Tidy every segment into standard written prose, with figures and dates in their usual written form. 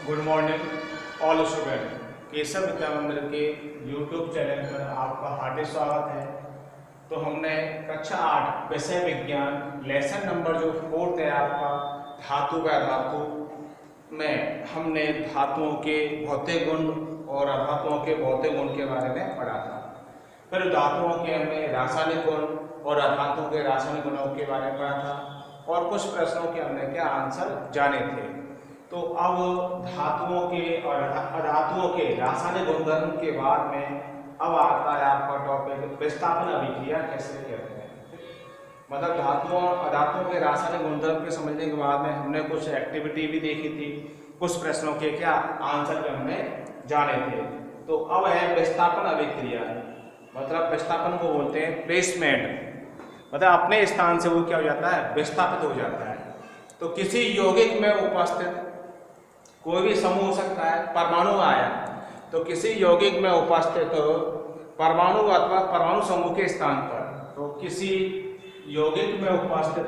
Good morning all student. Keshav Vidya Mandir के YouTube channel पर आपका हार्दिक स्वागत है। तो हमने कक्षा 8 विषय विज्ञान लेसन नंबर जो 4 है आपका धातु व धातु में हमने धातुओं के भौतिक गुण और अधातुओं के भौतिक गुण के बारे में पढ़ा था। फिर धातुओं के हमने रासायनिक गुण और अधातुओं के रासायनिक गुणों के बारे में पढ़ा था और कुछ प्रश्नों के हमने क्या आंसर जाने थे। तो अब धातुओं के और अधातुओं के रासायनिक गुणधर्म के बाद में अब आता है आपका टॉपिक विस्थापन अभिक्रिया कैसे कहते हैं। मतलब धातुओं अधातुओं के रासायनिक गुणधर्म के समझने के बाद में हमने कुछ एक्टिविटी भी देखी थी, कुछ प्रश्नों के क्या आंसर भी हमने जाने थे। तो अब है विस्थापन अभिक्रिया। मतलब विस्थापन को बोलते हैं प्लेसमेंट, मतलब अपने स्थान से वो क्या हो जाता है, विस्थापित हो जाता है। तो किसी यौगिक में उपस्थित कोई भी समूह हो सकता है, परमाणु आया तो किसी यौगिक में उपस्थित परमाणु अथवा परमाणु समूह के स्थान पर, तो किसी यौगिक में उपस्थित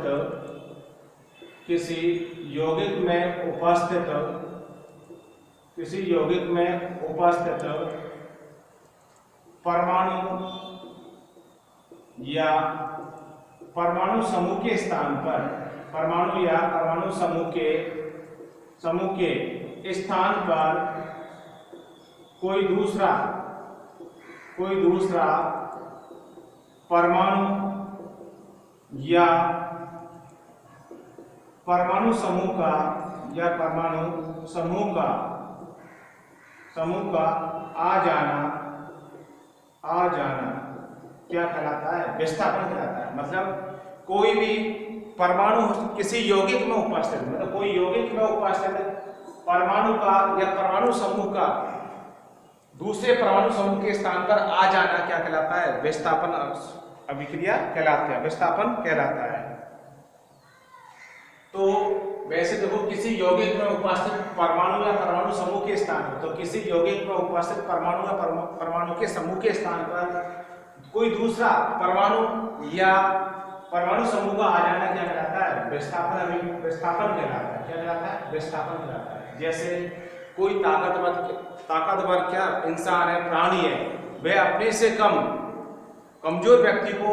परमाणु या परमाणु समूह के स्थान पर, परमाणु या परमाणु समूह के स्थान पर कोई दूसरा परमाणु या परमाणु समूह का आ जाना क्या कहलाता है, विस्थापन कहलाता है। मतलब कोई भी परमाणु किसी यौगिक में उपस्थित, मतलब कोई यौगिक में उपस्थित परमाणु का या परमाणु समूह का दूसरे परमाणु समूह के स्थान पर आ जाना क्या कहलाता है, विस्थापन अभिक्रिया कहलाता है, विस्थापन कहलाता है। तो वैसे देखो किसी यौगिक में उपस्थित परमाणु या परमाणु समूह के स्थान पर, तो किसी यौगिक में उपस्थित परमाणु या परमाणु के समूह के स्थान पर कोई दूसरा परमाणु या परमाणु समूह का आ जाना क्या कहलाता है, विस्थापन कहलाता है। क्या कहलाता है, विस्थापन कहलाता है। जैसे कोई ताकतवर क्या इंसान है, प्राणी है, वह अपने से कमजोर व्यक्ति को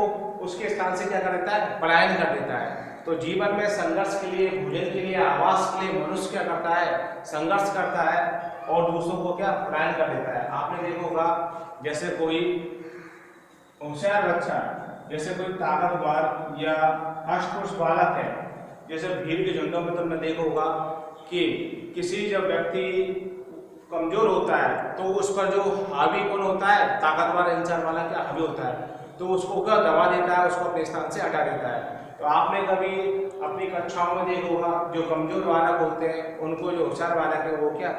उसके स्थान से क्या कर देता है, पलायन कर देता है। तो जीवन में संघर्ष के लिए, भोजन के लिए, आवास के लिए मनुष्य क्या करता है, संघर्ष करता है और दूसरों को क्या पलायन कर देता है। आपने देखा होगा जैसे कोई होशियार बच्चा, जैसे कोई ताकतवर या अष्टपुरुष बालक है, जैसे भीड़ के झुंडों में तुमने देखा होगा कि किसी जब व्यक्ति कमजोर होता है तो उस पर जो हावी कौन होता है, ताकतवर इंसान वाला क्या हावी होता है, तो उसको क्या दबा देता है, उसको अपने स्थान से हटा देता है। तो आपने कभी अपनी कक्षाओं में देखा होगा जो कमजोर बालक होते हैं उनको जो होशियार बालक है वो क्या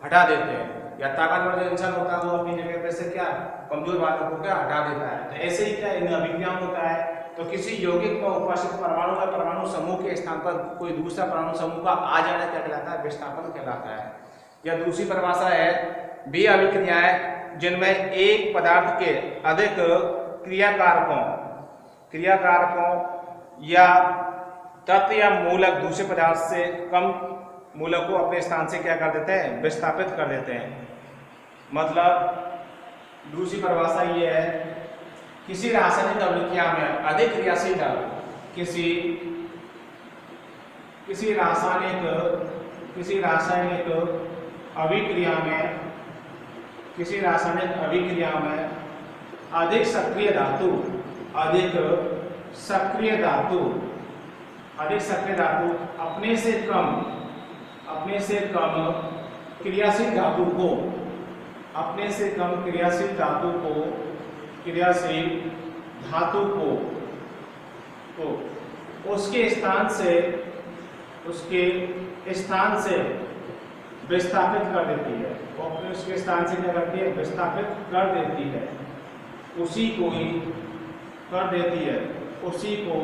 हटा देते हैं, या ताकतवर जो इंसान होता है वो अपनी जगह पे से क्या कमजोर बालक को क्या हटा देता है। तो ऐसे ही क्या इन अभिक्रियाओं होता है। तो किसी यौगिक में उपस्थित परमाणु या परमाणु समूह के स्थान पर कोई दूसरा परमाणु समूह का आ जाना क्या कहलाता है, विस्थापन कहलाता है। या दूसरी परिभाषा है वे अभिक्रियाएं जिनमें एक पदार्थ के अधिक क्रियाकारकों या तत्व या मूलक दूसरे पदार्थ से कम मूलक को अपने स्थान से क्या कर देते हैं, विस्थापित कर देते हैं। मतलब दूसरी परिभाषा ये है, किसी रासायनिक अभिक्रिया में अधिक क्रियाशील किसी रासायनिक अभिक्रिया में अधिक सक्रिय धातु अपने से कम क्रियाशील धातु को तो उसके स्थान से विस्थापित कर देती है, और उसके स्थान से क्या करती है, विस्थापित कर देती है, उसी को ही कर देती है, उसी को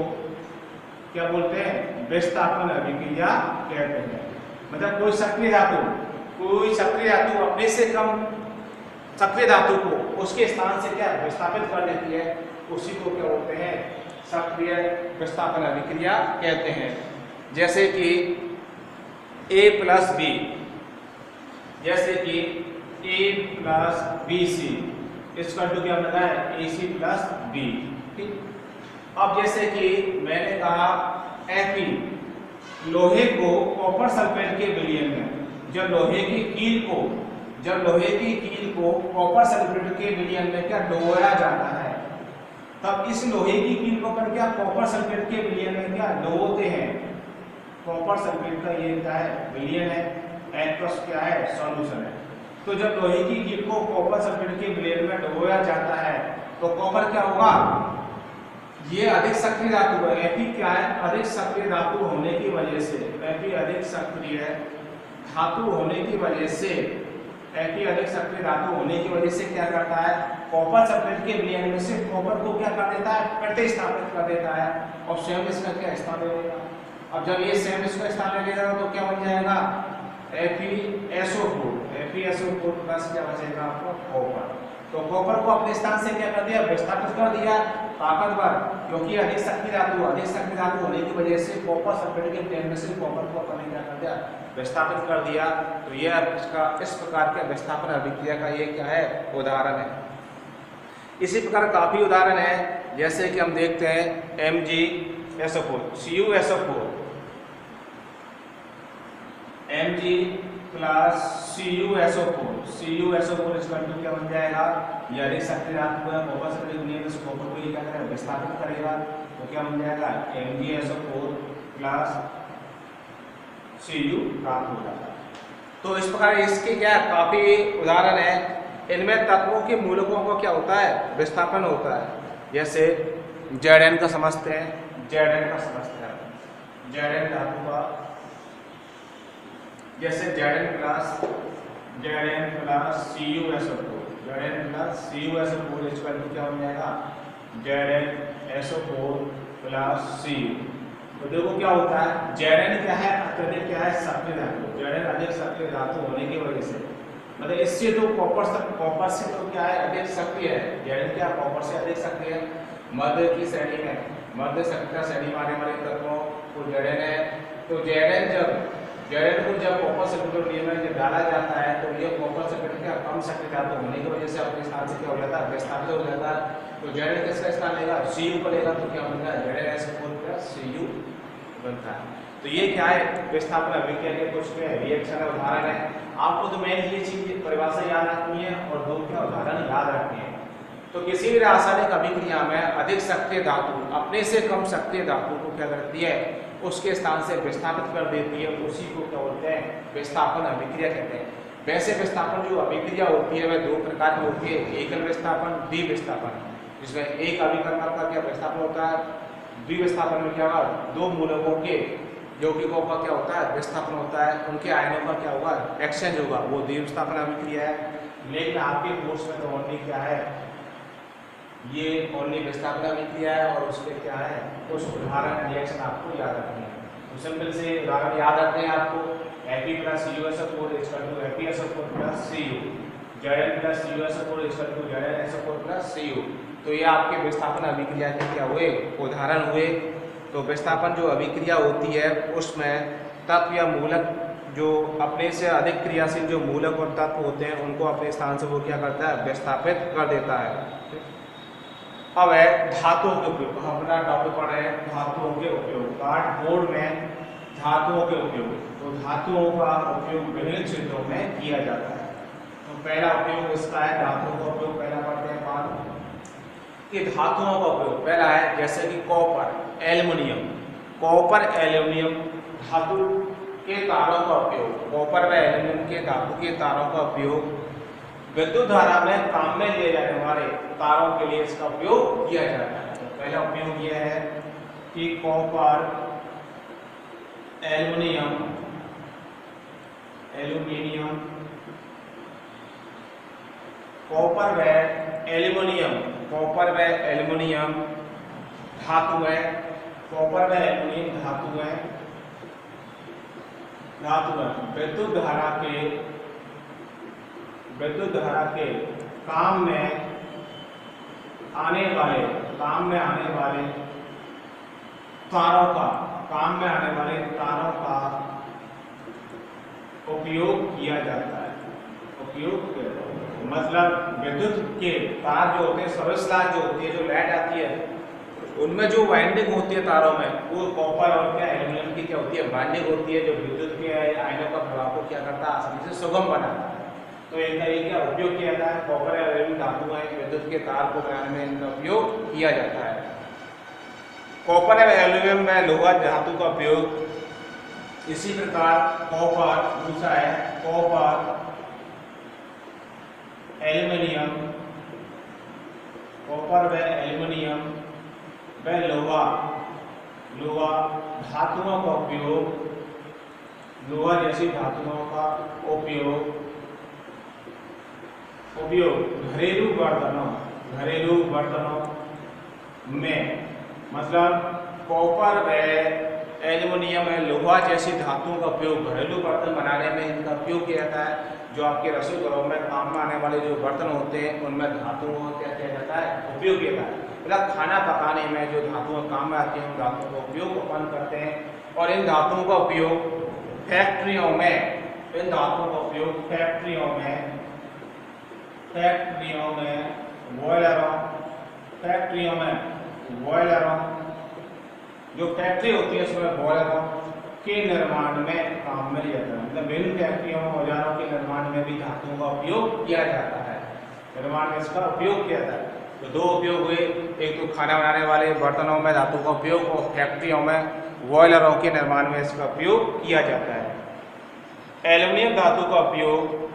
क्या बोलते हैं, विस्थापन अभिक्रिया कहते हैं। मतलब कोई सक्रिय धातु अपने से कम सक्रिय धातु को उसके स्थान से क्या विस्थापित कर देती है, उसी को क्या बोलते हैं, सक्रिय विस्थापन अभिक्रिया कहते हैं। जैसे कि A+B जैसे कि ए प्लस बी सी इसका टू क्या बना है ए सी प्लस बी। ठीक, अब जैसे कि मैंने कहा Fe लोहे को कॉपर सल्फेट के विलयन में जब लोहे की कील को कॉपर सल्फेट के विलयन में क्या डुबोया जाता है, तब इस लोहे की कील को अपन क्या कॉपर सल्फेट के विलयन में क्या डुबोते हैं। कॉपर सल्फेट का ये क्या है विलयन है, H+ क्या है सॉल्यूशन है। तो जब लोहे की कील को कॉपर सल्फेट के विलयन में डुबोया जाता है तो कॉपर क्या होगा, ये अधिक सक्रिय धातु है। Fe क्या है अधिक सक्रिय धातु होने की वजह से, Fe अधिक सक्रिय धातु होने की वजह से, Fe अधिक सक्रिय धातु होने की वजह से क्या करता है कॉपर सल्फेट के विलयन में से कॉपर को क्या कर देता है प्रतिस्थापित कर देता है और स्वयं इसका क्या स्थान ले लेगा। अब जब ये स्वयं इसका स्थान ले लेगा तो क्या बन जाएगा FeSO4 प्लस क्या बचेगा आपको कॉपर। तो कॉपर को अपने स्थान से क्या कर दिया विस्थापित कर दिया ताकतवर, क्योंकि अधिक सक्रिय धातु होने की वजह से कॉपर सल्फेट के विलयन में से कॉपर को अपने क्या कर दिया विस्थापित कर दिया। तो यह इसका इस प्रकार के विस्थापन अभिक्रिया का ये क्या है उदाहरण है। इसी प्रकार काफी उदाहरण है, जैसे कि हम देखते हैं MgSO4 CuSO4 Mg plus CuSO4 इसका क्या बन जाएगा, ये अधिक सक्रिय धातु है कॉपर सल्फेट के विलयन में से कॉपर को ये क्या करेगा विस्थापित करेगा। तो क्या बन जाएगा MgSO4 प्लस Cu प्राप्त हो जाता है। तो इस प्रकार इसके क्या काफी उदाहरण है। इनमें तत्वों के मूलकों को क्या होता है विस्थापन होता है। जैसे Zn का समझते हैं, Zn धातु का, जैसे Zn प्लस CuSO4 इसका क्या हो जाएगा ZnSO4 प्लस Cu। तो देखो क्या होता है Zn क्या है अत्यधिक क्या है सक्रिय धातु, Zn अधिक सक्रिय धातु होने की वजह से मतलब इससे तो कॉपर से तो क्या है अधिक सक्रिय है, Zn क्या कॉपर से अधिक सक्रिय है। मध्य की श्रेणी में मध्य सक्रियता श्रेणी माने वाले तत्वों को Zn है। तो Zn को जब कॉपर सल्फेट के विलयन में डाला जाता है तो ये कॉपर सल्फेट का कम सक्रिय धातु होने की वजह से अपने स्थान से क्या हो जाता है विस्थापित हो जाता है। तो Zn किसका स्थान लेगा Cu को लेगा, तो क्या बनेगा ZnSO4 प्लस Cu बनता है। तो ये क्या है विस्थापन अभिक्रिया के कुछ रिएक्शन उदाहरण है। आपको तो मेन ये चीज परिभाषा याद रखनी है और दो क्या उदाहरण याद रखने हैं। तो किसी भी रासायनिक अभिक्रिया में अधिक सक्रिय धातु अपने से कम सक्रिय धातु को क्या करती है उसके स्थान से विस्थापित कर देती है, उसी को क्या बोलते हैं विस्थापन अभिक्रिया कहते हैं। वैसे विस्थापन जो अभिक्रिया होती है वह दो प्रकार की होती है, एकल विस्थापन द्विविस्थापन, जिसमें एक अभिकर्मक का क्या विस्थापन होता है, द्विविस्थापन में क्या होगा दो मूलकों के यौगिकों का क्या होता है विस्थापन होता है, उनके आयनों का क्या होगा एक्सचेंज होगा, वो द्विविस्थापन अभिक्रिया है। लेकिन आपके कोर्स में तो ओनली क्या है ये ओनली विस्थापन अभिक्रिया है और उसके क्या है कुछ उदाहरण रिएक्शन आपको याद रखने हैं। तो सिंपल से उदाहरण याद रखते हैं आपको Fe plus CuSO4 FeSO4 plus Cu, Zn plus CuSO4 ZnSO4 plus Cu। तो ये आपके विस्थापन अभिक्रिया के क्या हुए उदाहरण हुए। तो विस्थापन जो अभिक्रिया होती है उसमें तत्व या मूलक जो अपने से अधिक क्रियाशील जो मूलक और तत्व होते हैं उनको अपने स्थान से वो क्या करता है विस्थापित कर देता है। अब है धातुओं के उपयोग, हमारा टॉपिक पढ़ रहे हैं धातुओं के उपयोग, कार्डबोर्ड में धातुओं के उपयोग। तो धातुओं का उपयोग विभिन्न क्षेत्रों में किया जाता है। तो पहला उपयोग इसका है धातुओं का उपयोग, पहला पढ़ते हैं बात कि धातुओं का उपयोग पहला है जैसे कि कॉपर एल्युमिनियम धातु के तारों का उपयोग, कॉपर व एल्युमिनियम के धातु के तारों का उपयोग विद्युत धारा में काम में लिए जाने वाले तारों के लिए इसका उपयोग किया जाता है। तो पहला उपयोग यह है कि कॉपर एल्युमिनियम कॉपर व एल्युमिनियम धातु है, कॉपर व एल्युमिनियम धातु है विद्युत धारा के काम में आने वाले तारों का उपयोग किया जाता है। उपयोग किया जाता है। मतलब विद्युत के तार जो होते हैं, सर्विस लाइन जो होती है, जो लाइट आती है, उनमें जो वाइंडिंग होती है तारों में, वो कॉपर और क्या एल्यूमिनियम की क्या होती है, वाइंडिंग होती है, जो विद्युत के आयनों का प्रभाव को क्या करता है, आसानी से सुगम बनाता है। तो इनका ये क्या उपयोग किया जाता है, कॉपर या एल्यूमिनियम धातु है, विद्युत के तार को बनाने में इनका उपयोग किया जाता है। कॉपर या एल्यूमिनियम में लोहा धातु का उपयोग इसी प्रकार कॉपर, दूसरा है कॉपर, एल्यूमिनियम, कॉपर व एल्यूमिनियम व लोहा, लोहा धातुओं का उपयोग, लोहा जैसी धातुओं का उपयोग घरेलू बर्तनों में, मतलब कॉपर व एल्यूमिनियम है, लोहा जैसी धातुओं का उपयोग घरेलू बर्तन बनाने में इनका उपयोग किया जाता है। जो आपके रसोई घरों में काम में आने वाले जो बर्तन होते हैं, उनमें धातुओं का क्या किया जाता है, उपयोग किया जाता है। मतलब खाना पकाने में जो धातुएं काम में आती हैं, उन धातुओं का उपयोग अपन करते हैं। और इन धातुओं का उपयोग फैक्ट्रियों में, इन धातुओं का उपयोग फैक्ट्रियों में, बॉयलरों, जो फैक्ट्री होती है उसमें बॉयलरों के निर्माण में काम में लिया जाता है। मतलब विभिन्न फैक्ट्रियों में औजारों के निर्माण में भी धातुओं का उपयोग किया जाता है, निर्माण में इसका उपयोग किया जाता है। तो दो उपयोग हुए, एक तो खाना बनाने वाले बर्तनों में धातु का उपयोग, और फैक्ट्रियों में बॉयलरों के निर्माण में इसका उपयोग किया जाता है। एल्यूमिनियम धातु का उपयोग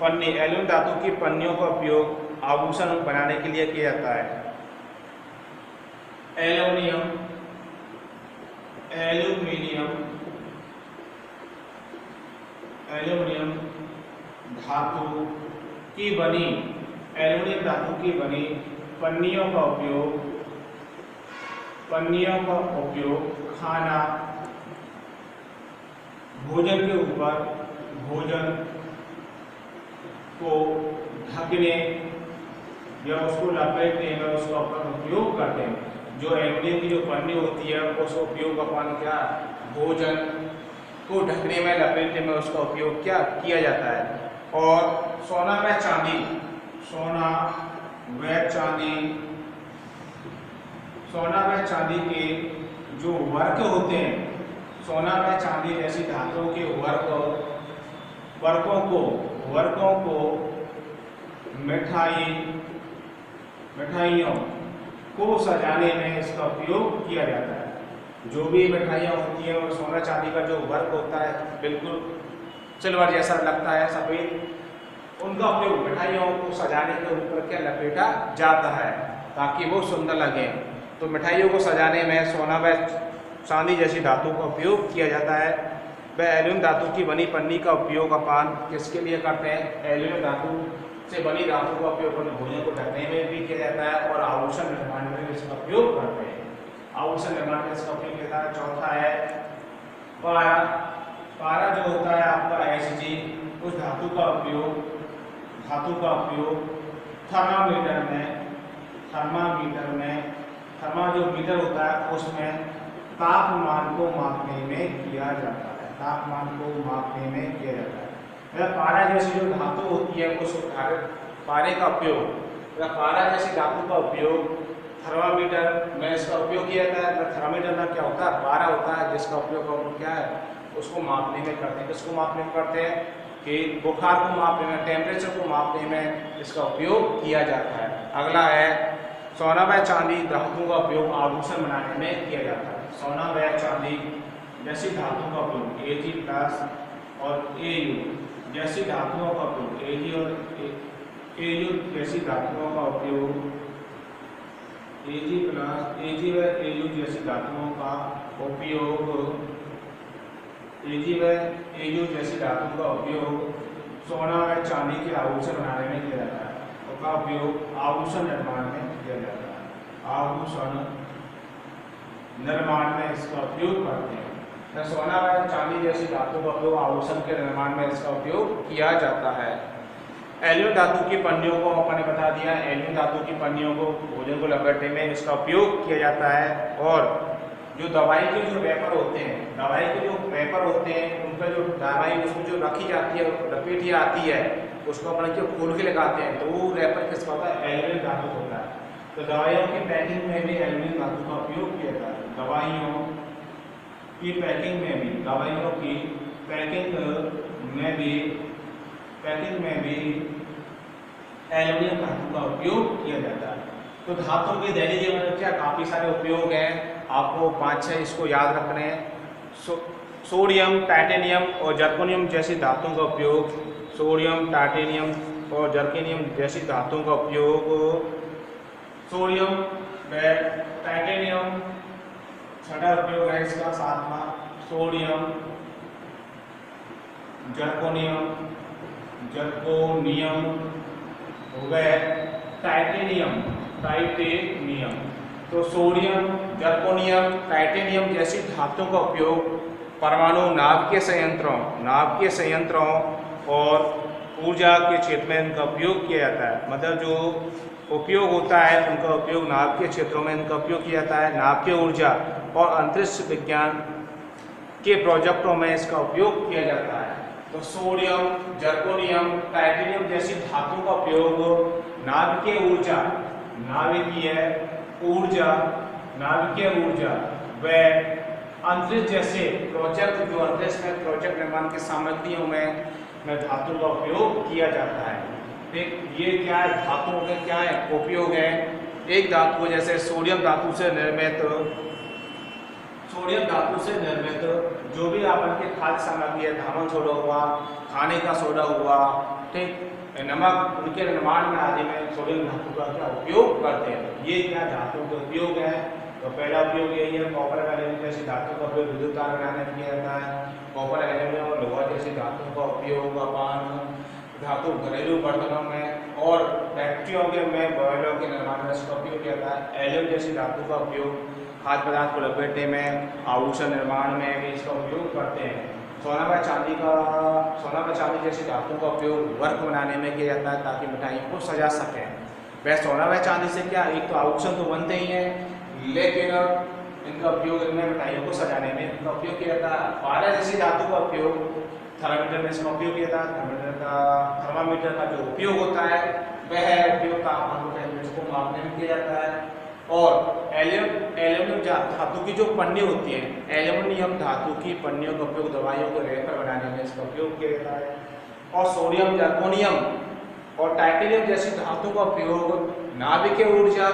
पन्नी, एल्यूमिनियम धातु की पन्नियों का उपयोग आभूषण बनाने के लिए किया जाता है। एल्यूमिनियम धातु की बनी, एल्यूमिनियम धातु की बनी पन्नियों का उपयोग खाना, भोजन के ऊपर, भोजन को ढकने या उसको लपेटने में उसका अपन उपयोग करते हैं। जो एल्यूमिनियम की जो पन्नी होती है, उसका उपयोग अपन क्या, भोजन को ढकने में, लपेटने में उसका उपयोग क्या किया जाता है। और सोना व चांदी, सोना व चांदी के जो वर्क होते हैं, सोना व चांदी जैसी धातुओं के वर्कों को मिठाइयों को सजाने में इसका उपयोग किया जाता है। जो भी मिठाइयाँ होती हैं और सोना चांदी का जो वर्क होता है, बिल्कुल सिल्वर जैसा लगता है, सफ़ेद, उनका उपयोग मिठाइयों को सजाने के ऊपर क्या लपेटा जाता है ताकि वो सुंदर लगे। तो मिठाइयों को सजाने में सोना व चांदी जैसी धातु का उपयोग किया जाता है। वह एल्यूमिनियम धातु की बनी पन्नी का उपयोग अपन किसके लिए करते हैं, एल्यूमिनियम धातु से बनी धातु का उपयोग अपन भोजन को ढकने में भी किया जाता है और आभूषण निर्माण में भी इसका उपयोग करते हैं। आभूषण निर्माण में इसका उपयोग किया जाता है। चौथा है पारा। पारा जो होता है आपका Hg, उस धातु का उपयोग थर्मा जो मीटर होता है उसमें तापमान को मापने में किया जाता है, पारा जैसी जो धातु होती है उस पारे का उपयोग, पारा जैसी धातु का उपयोग थर्मामीटर में इसका उपयोग किया जाता है। थर्मामीटर में क्या होता है, पारा होता है जिसका उपयोग हम क्या है, उसको मापने में करते हैं। किसको मापने में करते हैं कि बुखार को मापने में, टेम्परेचर को मापने में इसका उपयोग किया जाता है। अगला है सोना व चांदी धातुओं का उपयोग आभूषण बनाने में किया जाता है। सोना व चांदी जैसी धातुओं का उपयोग Ag+ और Au जैसी धातुओं का उपयोग, Ag और Au जैसी धातुओं का उपयोग, Ag+ Ag व Au जैसी धातुओं का उपयोग, Ag व Au जैसी धातुओं का उपयोग सोना व चांदी के आभूषण बनाने में किया जाता है। उसका उपयोग आभूषण निर्माण में किया जाता है। आभूषण निर्माण में इसका उपयोग करते हैं। तो सोना व चांदी जैसी धातु का उपयोग आभूषण के निर्माण में इसका उपयोग किया जाता है। एल्यूमिनियम धातु की पन्नियों को अपने बता दिया, एल्यूमिनियम धातु की पन्नियों को भोजन को लपेटने में इसका उपयोग किया जाता है। और जो दवाई के जो वेपर होते हैं, उनका जो दवाई उसमें जो रखी रखी जाती है, लपेटी आती है, उसको अपन क्यों खोल के लगाते हैं, तो वो रैपर किसका होता है, एल्यूमिनियम धातु होता है। तो दवाइयों की पैकिंग में भी एल्यूमिनियम धातु का उपयोग किया जाता है। दवाइयों की पैकिंग में भी, दवाइयों की पैकिंग में भी एल्यूमिनियम धातु का उपयोग किया जाता है। तो धातुओं के दैनिक जीवन में क्या काफ़ी सारे उपयोग हैं, आपको 5-6 इसको याद रखने हैं। सोडियम, टाइटेनियम और जर्कोनियम जैसी धातुओं का उपयोग, सोडियम, टाइटेनियम और जर्कोनियम जैसी धातुओं का उपयोग, सोडियम व टाइटेनियम, छठा उपयोग है इसका, सातवां सोडियम, जर्कोनियम व टाइटेनियम। तो सोडियम, जर्कोनियम, टाइटेनियम जैसी धातुओं का उपयोग परमाणु नाभिकीय संयंत्रों और ऊर्जा के क्षेत्र में इनका उपयोग किया जाता है। मतलब जो उपयोग होता है उनका उपयोग नाभिकीय क्षेत्रों में इनका उपयोग किया जाता है। नाभिकीय ऊर्जा और अंतरिक्ष विज्ञान के प्रोजेक्टों में इसका उपयोग किया जाता है। तो सोडियम, जर्कोनियम, टाइटेनियम जैसी धातुओं का उपयोग नाभिकीय ऊर्जा व अंतरिक्ष जैसे प्रोजेक्ट, जो अंतरिक्ष में प्रोजेक्ट निर्माण की सामग्रियों में धातु का उपयोग किया जाता है। ठीक, ये क्या है, धातुओं के क्या है उपयोग है। एक धातु जैसे सोडियम धातु से निर्मित जो भी अपन के खाद्य सामग्री है, धामन सोडा हुआ, खाने का सोडा हुआ, ठीक, नमक, उनके निर्माण में आदि में सोडियम धातु का क्या उपयोग करते हैं। ये क्या धातुओं के उपयोग है। तो पहला उपयोग यही है, कॉपर एल्यूमिनियम जैसी धातु का उपयोग विद्युत तार बनाने में किया जाता है। कॉपर एल्यूमिनियम और लोहा जैसी धातुओं का उपयोग अपन धातु घरेलू बर्तनों में और फैक्ट्रियों में बॉयलों के निर्माण में इसका उपयोग किया जाता है। एल्यूमिनियम जैसी धातु का उपयोग खाद्य पदार्थ को लपेटने में, आभूषण निर्माण में भी इसका उपयोग करते हैं। सोना व चांदी जैसी धातुओं का उपयोग वर्क बनाने में किया जाता है ताकि मिठाइयों को सजा सकें। वह सोना व चांदी से क्या, एक तो आभूषण तो बनते ही हैं, लेकिन इनका उपयोग इनमें मिठाइयों को सजाने में इनका उपयोग किया जाता है। पारा जैसी धातु का उपयोग थर्मामीटर में इसका उपयोग किया जाता है। थर्मामीटर का जो उपयोग होता है वह उपयोग तापमान को, टेम्परेचर को मापने में किया जाता है। और एल्यूमिनियम धातु की जो पन्नी होती है, एल्यूमिनियम धातु की पन्नियों का उपयोग दवाइयों को रैपर बनाने में इसका उपयोग किया जाता है। और सोडियम, जर्कोनियम और टाइटेनियम जैसी धातु का उपयोग नाभिकीय ऊर्जा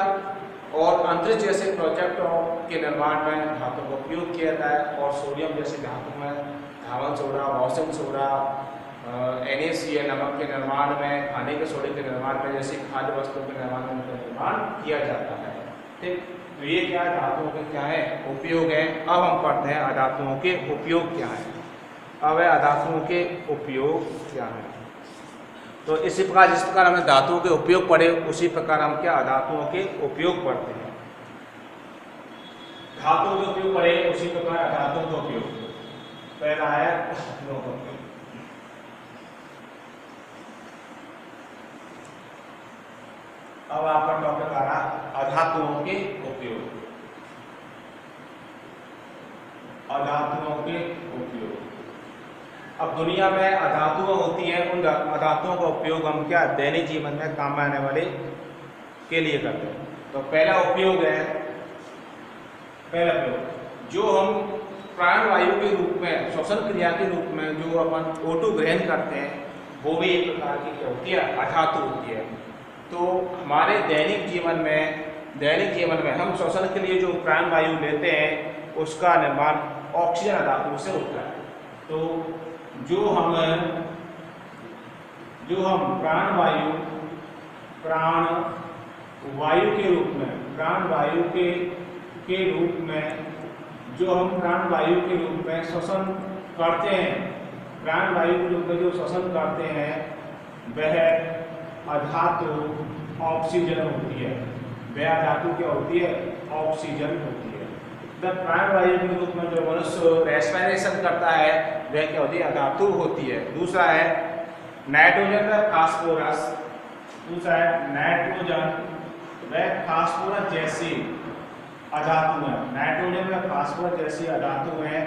और अंतरिक्ष जैसे प्रोजेक्टों के निर्माण में धातु का उपयोग किया जाता है। और सोडियम जैसी धातु में धावन सोडा, वाशिंग सोडा, NaCl नमक के निर्माण में, खाने के सोडे के निर्माण में, जैसे खाद्य वस्तुओं के निर्माण में उनका निर्माण किया जाता है। ठीक, तो ये क्या धातुओं के क्या है उपयोग है। अब हम पढ़ते हैं अधातुओं के उपयोग क्या है। अब है अधातुओं के उपयोग क्या है। तो इसी प्रकार जिस प्रकार हमने धातुओं के उपयोग पढ़े, उसी प्रकार हम क्या अधातुओं के उपयोग पढ़ते हैं। धातुओं के उपयोग पढ़े, उसी प्रकार अधातुओं का उपयोग। पहला है धातुओं का उपयोग। अब आपका टॉपिक आ रहा अधातुओं के उपयोग। अधातुओं के उपयोग। अब दुनिया में अधातुएं होती हैं, उन अधातुओं का उपयोग हम क्या दैनिक जीवन में काम में आने वाले के लिए करते हैं। तो पहला उपयोग जो हम प्राणवायु के रूप में, श्वसन क्रिया के रूप में जो अपन O2 ग्रहण करते हैं, वो भी एक प्रकार की क्या होती है, अधातु होती है। तो हमारे दैनिक जीवन में हम श्वसन के लिए जो प्राणवायु लेते हैं, उसका निर्माण ऑक्सीजन अधातु से होता है। तो जो हम प्राणवायु के रूप में श्वसन करते हैं, प्राणवायु के रूप में जो श्वसन करते हैं, वह अधातु ऑक्सीजन होती है। वह अधातु क्या होती है, ऑक्सीजन होती है। जब प्राणवायु के रूप में जो मनुष्य रेस्पिरेशन करता है, वह क्या होती है, अधातु होती है। दूसरा है नाइट्रोजन व फास्फोरस। वह फास्फोरस जैसी अधातु है। नाइट्रोजन व फास्फोरस जैसी अधातु है,